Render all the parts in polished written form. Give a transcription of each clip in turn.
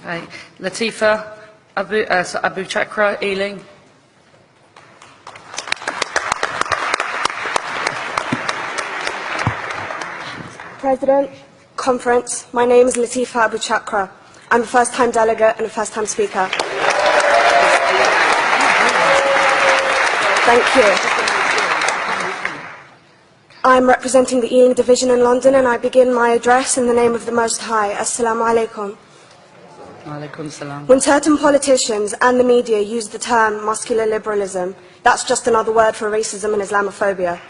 Okay. Latifa Abu Chakra, Ealing. President, Conference, my name is Latifa Abu Chakra. I'm a first-time delegate and a first-time speaker. Thank you. I'm representing the Ealing Division in London, and I begin my address in the name of the Most High. Assalamu alaikum. Alaikum salam. When certain politicians and the media use the term muscular liberalism, that's just another word for racism and Islamophobia.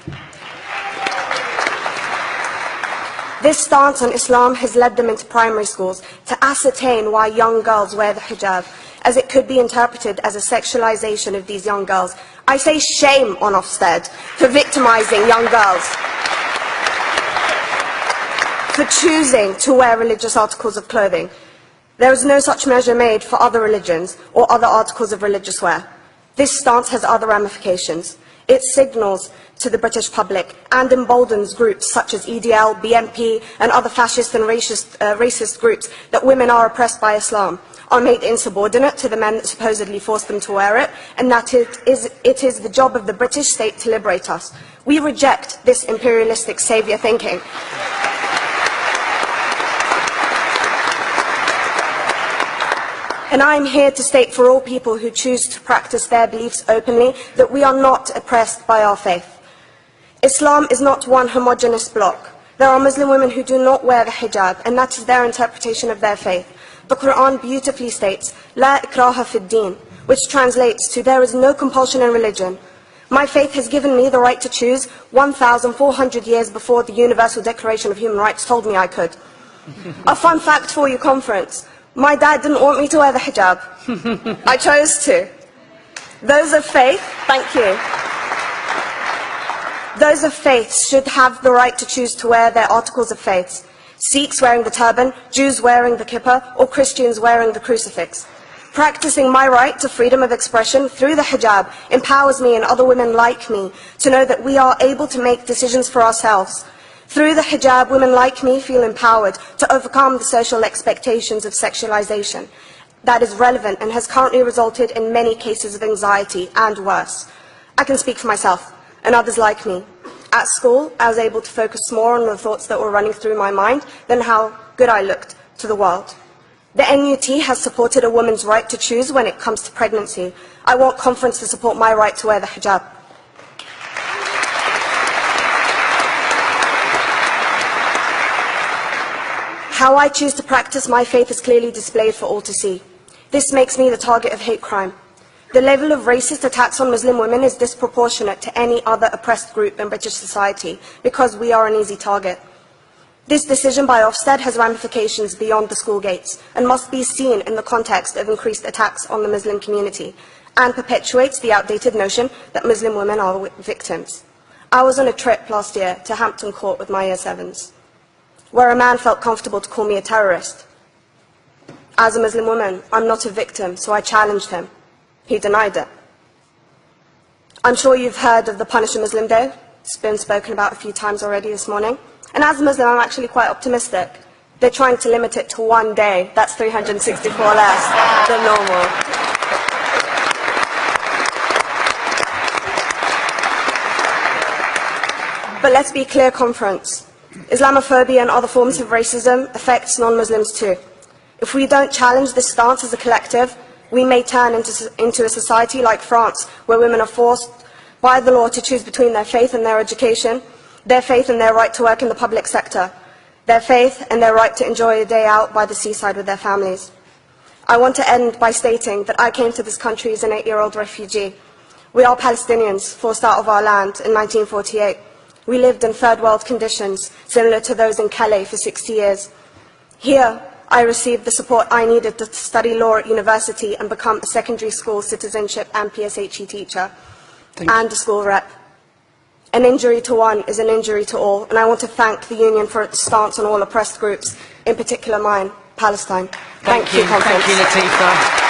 This stance on Islam has led them into primary schools to ascertain why young girls wear the hijab, as it could be interpreted as a sexualization of these young girls. I say shame on Ofsted for victimizing young girls, for choosing to wear religious articles of clothing. There is no such measure made for other religions or other articles of religious wear. This stance has other ramifications. It signals to the British public and emboldens groups such as EDL, BNP and other fascist and racist groups that women are oppressed by Islam, are made insubordinate to the men that supposedly forced them to wear it, and that it is the job of the British state to liberate us. We reject this imperialistic saviour thinking. And I am here to state for all people who choose to practice their beliefs openly that we are not oppressed by our faith. Islam is not one homogeneous block. There are Muslim women who do not wear the hijab, and that is their interpretation of their faith. The Quran beautifully states, La ikraha fid din, which translates to, there is no compulsion in religion. My faith has given me the right to choose 1,400 years before the Universal Declaration of Human Rights told me I could. A fun fact for you, conference. My dad didn't want me to wear the hijab. I chose to. Those of faith, thank you. Those of faith should have the right to choose to wear their articles of faith. Sikhs wearing the turban, Jews wearing the kippah, or Christians wearing the crucifix. Practicing my right to freedom of expression through the hijab empowers me and other women like me to know that we are able to make decisions for ourselves. Through the hijab, women like me feel empowered to overcome the social expectations of sexualization that is relevant and has currently resulted in many cases of anxiety and worse. I can speak for myself and others like me. At school, I was able to focus more on the thoughts that were running through my mind than how good I looked to the world. The NUT has supported a woman's right to choose when it comes to pregnancy. I want conference to support my right to wear the hijab. How I choose to practice my faith is clearly displayed for all to see. This makes me the target of hate crime. The level of racist attacks on Muslim women is disproportionate to any other oppressed group in British society because we are an easy target. This decision by Ofsted has ramifications beyond the school gates and must be seen in the context of increased attacks on the Muslim community and perpetuates the outdated notion that Muslim women are victims. I was on a trip last year to Hampton Court with my Year 7s, where a man felt comfortable to call me a terrorist. As a Muslim woman, I'm not a victim, so I challenged him. He denied it. I'm sure you've heard of the Punish a Muslim Day. It's been spoken about a few times already this morning. And as a Muslim, I'm actually quite optimistic. They're trying to limit it to one day. That's 364 less than normal. But let's be clear, conference. Islamophobia and other forms of racism affects non-Muslims too. If we don't challenge this stance as a collective, we may turn into a society like France, where women are forced by the law to choose between their faith and their education, their faith and their right to work in the public sector, their faith and their right to enjoy a day out by the seaside with their families. I want to end by stating that I came to this country as an 8-year-old refugee. We are Palestinians, forced out of our land in 1948. We lived in third world conditions, similar to those in Calais for 60 years. Here, I received the support I needed to study law at university and become a secondary school citizenship and PSHE teacher and a school rep. An injury to one is an injury to all, and I want to thank the Union for its stance on all oppressed groups, in particular mine, Palestine. Thank you, conference. Thank you, Latifa.